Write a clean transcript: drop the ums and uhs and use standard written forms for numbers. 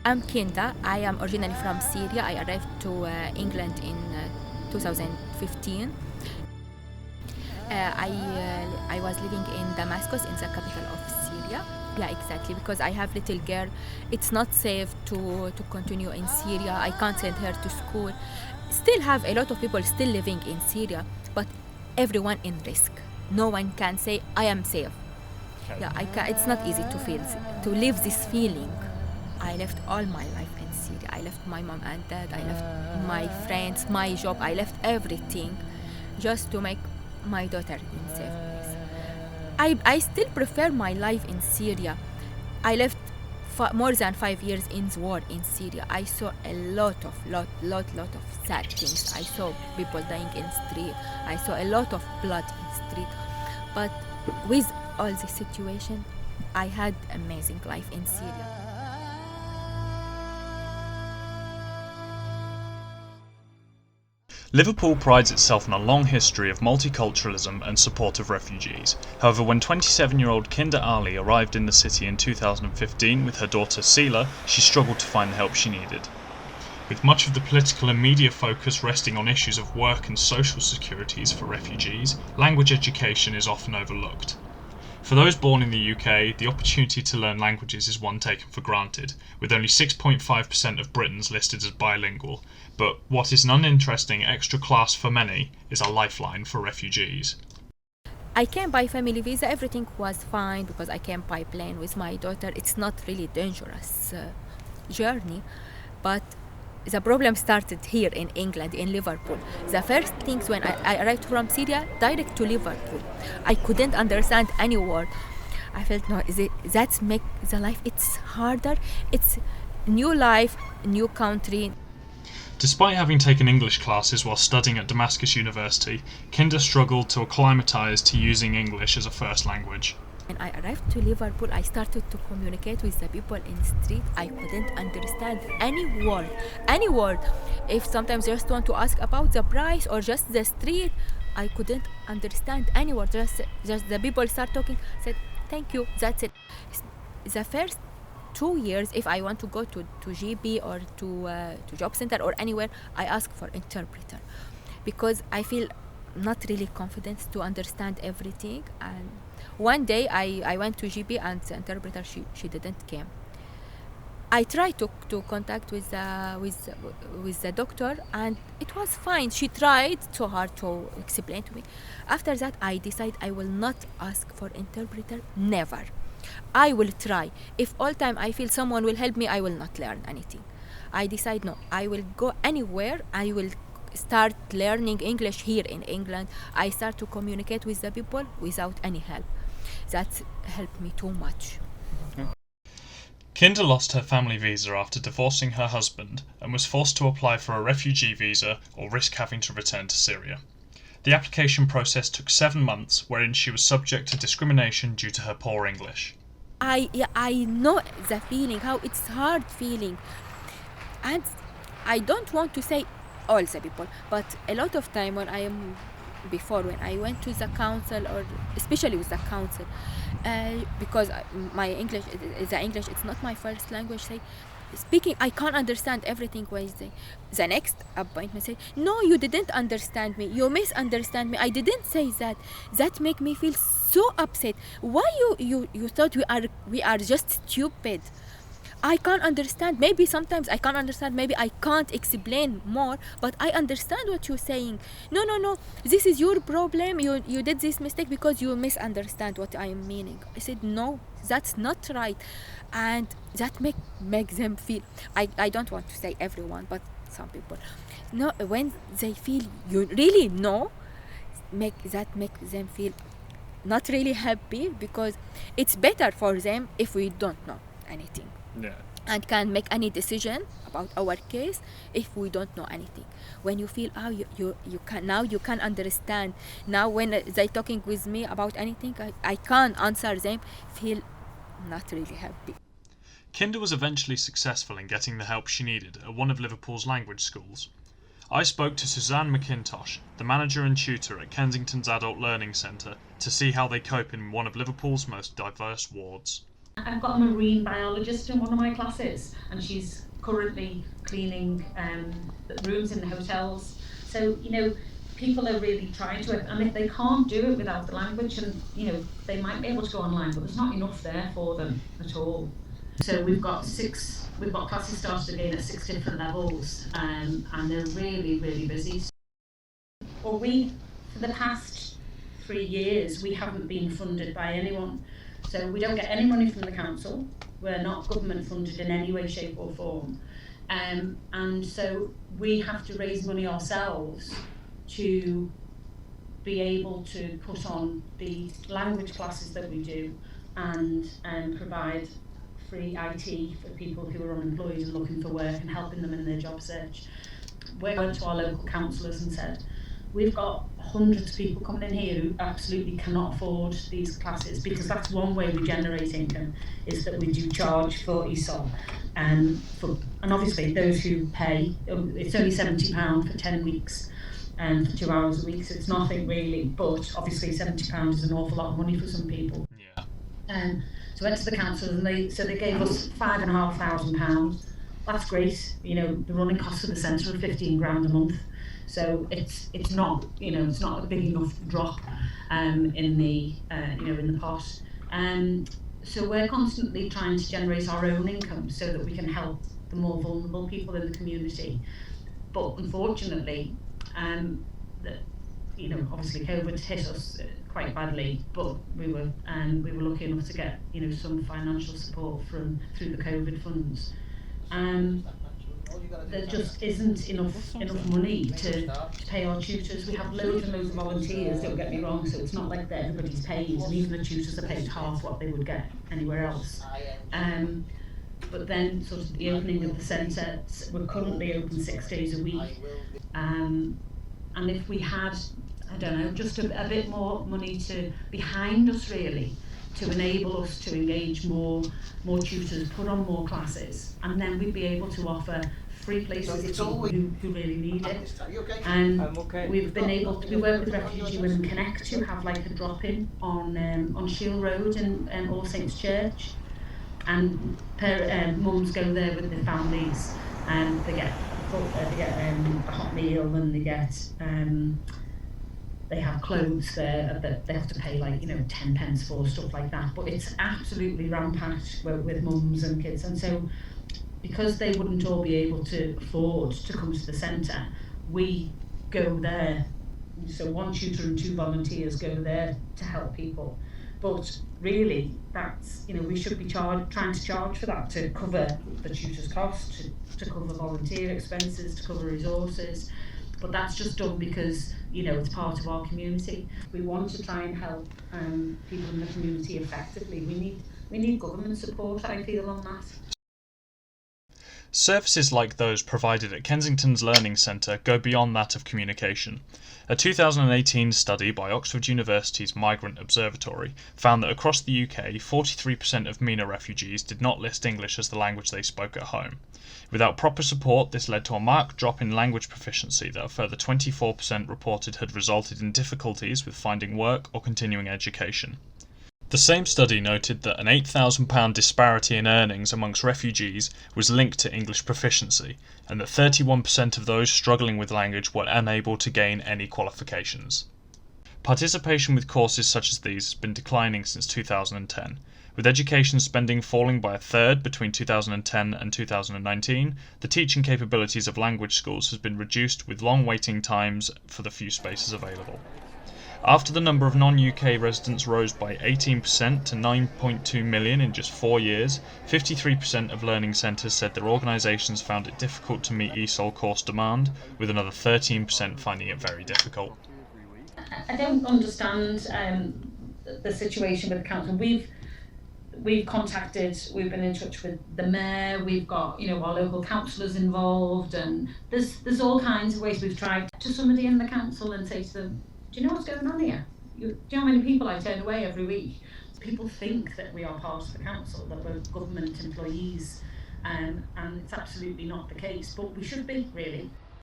I'm Kinda. I am originally from Syria. I arrived to England in 2015. I was living in Damascus, in the capital of Syria. Yeah, exactly. Because I have little girl, it's not safe to continue in Syria. I can't send her to school. Still have a lot of people still living in Syria, but everyone in risk. No one can say I am safe. Okay. Yeah, I can. It's not easy to live this feeling. I left all my life in Syria. I left my mom and dad. I left my friends, my job. I left everything just to make my daughter in safe place. I still prefer my life in Syria. I left more than 5 years in the war in Syria. I saw a lot of sad things. I saw people dying in street. I saw a lot of blood in street. But with all the situation, I had amazing life in Syria. Liverpool prides itself on a long history of multiculturalism and support of refugees. However, when 27-year-old Kinda Ali arrived in the city in 2015 with her daughter Sila, she struggled to find the help she needed. With much of the political and media focus resting on issues of work and social securities for refugees, language education is often overlooked. For those born in the UK, the opportunity to learn languages is one taken for granted, with only 6.5% of Britons listed as bilingual. But what is an uninteresting extra class for many is a lifeline for refugees. I came by family visa. Everything was fine because I came by plane with my daughter. It's not really dangerous journey, but the problem started here in England, in Liverpool. The first things when I arrived from Syria, direct to Liverpool, I couldn't understand any word. I felt no, that's make the life it's harder. It's new life, new country. Despite having taken English classes while studying at Damascus University, Kinda struggled to acclimatise to using English as a first language. When I arrived to Liverpool, I started to communicate with the people in the street. I couldn't understand any word, any word. If sometimes just want to ask about the price or just the street, I couldn't understand any word. Just the people start talking, said thank you, that's it. The first 2 years, if I want to go to GB or to job center or anywhere, I ask for interpreter because I feel not really confident to understand everything. And one day I went to GB and the interpreter she didn't came. I tried to contact with the doctor and it was fine. She tried so hard to explain to me. After that I decided I will not ask for interpreter, never. I will try. If all time I feel someone will help me, I will not learn anything. I decide no, I will go anywhere. I will start learning English here in England. I start to communicate with the people without any help. That helped me too much. Kinda lost her family visa after divorcing her husband and was forced to apply for a refugee visa or risk having to return to Syria. The application process took 7 months, wherein she was subject to discrimination due to her poor English. I know the feeling, how it's hard feeling. And I don't want to say all the people, but a lot of time when I went to the council, or especially with the council, because my English, the English, it's not my first language. Say, speaking, I can't understand everything. The next appointment say, no, you didn't understand me. You misunderstand me. I didn't say that. That make me feel so upset. Why you thought we are just stupid? I can't understand. Maybe sometimes I can't understand. Maybe I can't explain more, but I understand what you're saying. No. This is your problem. You did this mistake because you misunderstand what I am meaning. I said, no, that's not right. And that make them feel, I don't want to say everyone, but some people. No, when they feel you really know, make them feel not really happy, because it's better for them if we don't know anything. Yeah. And can make any decision about our case if we don't know anything. When you feel you can understand now, when they talking with me about anything, I can't answer them, feel not really happy. Kinda was eventually successful in getting the help she needed at one of Liverpool's language schools. I spoke to Suzanne McIntosh, the manager and tutor at Kensington's Adult Learning Centre, to see how they cope in one of Liverpool's most diverse wards. I've got a marine biologist in one of my classes, and she's currently cleaning the rooms in the hotels. So, people are really trying to, and if they can't do it without the language, and they might be able to go online, but there's not enough there for them at all. So we've got classes started again at 6 different levels, and they're really, really busy. Well, for the past 3 years, we haven't been funded by anyone. So we don't get any money from the council. We're not government funded in any way, shape or form. And so we have to raise money ourselves to be able to put on the language classes that we do and provide free IT for people who are unemployed and looking for work and helping them in their job search. We went to our local councillors and said, we've got hundreds of people coming in here who absolutely cannot afford these classes, because that's one way we generate income, is that we do charge for ESOL. And obviously those who pay, it's only £70 for 10 weeks and for 2 hours a week, so it's nothing really, but obviously £70 is an awful lot of money for some people. Yeah. So I went to the council and they gave us £5,500. That's great. The running costs of the centre are 15 grand a month. So it's not it's not a big enough drop in the pot. So we're constantly trying to generate our own income so that we can help the more vulnerable people in the community. But unfortunately, obviously COVID hit us quite badly. But we were lucky enough to get some financial support through the COVID funds. There just isn't enough money to pay our tutors. We have loads and loads of volunteers, don't get me wrong, so it's not like that everybody's paid, and even the tutors are paid half what they would get anywhere else. But then sort of the opening of the centre, we're currently open 6 days a week, and if we had, I don't know, just a bit more money behind us really, to enable us to engage more tutors, put on more classes, and then we'd be able to offer free places to people who really need it. And we've been able to, we work with Refugee Women Connect, who have like a drop-in on Shield Road in All Saints Church, and mums go there with their families, and they get a hot meal, and they have clothes there that they have to pay 10 pence for, stuff like that. But it's absolutely rampant with mums and kids. And so because they wouldn't all be able to afford to come to the centre, we go there. So 1 tutor and 2 volunteers go there to help people. But really, that's, we should be trying to charge for that, to cover the tutor's cost, to cover volunteer expenses, to cover resources. But that's just done because it's part of our community. We want to try and help people in the community effectively. We need government support, I feel, on that. Services like those provided at Kensington's Learning Centre go beyond that of communication. A 2018 study by Oxford University's Migrant Observatory found that across the UK, 43% of MENA refugees did not list English as the language they spoke at home. Without proper support, this led to a marked drop in language proficiency that a further 24% reported had resulted in difficulties with finding work or continuing education. The same study noted that an £8,000 disparity in earnings amongst refugees was linked to English proficiency, and that 31% of those struggling with language were unable to gain any qualifications. Participation with courses such as these has been declining since 2010, with education spending falling by a third between 2010 and 2019. The teaching capabilities of language schools has been reduced, with long waiting times for the few spaces available. After the number of non-UK residents rose by 18% to 9.2 million in just 4 years, 53% of learning centres said their organisations found it difficult to meet ESOL course demand, with another 13% finding it very difficult. I don't understand the situation with the council. We've been in touch with the mayor, we've got our local councillors involved, and there's all kinds of ways we've tried to somebody in the council and say to them, do you know what's going on here? Do you know how many people I turn away every week? People think that we are part of the council, that we're government employees, and it's absolutely not the case, but we should be, really.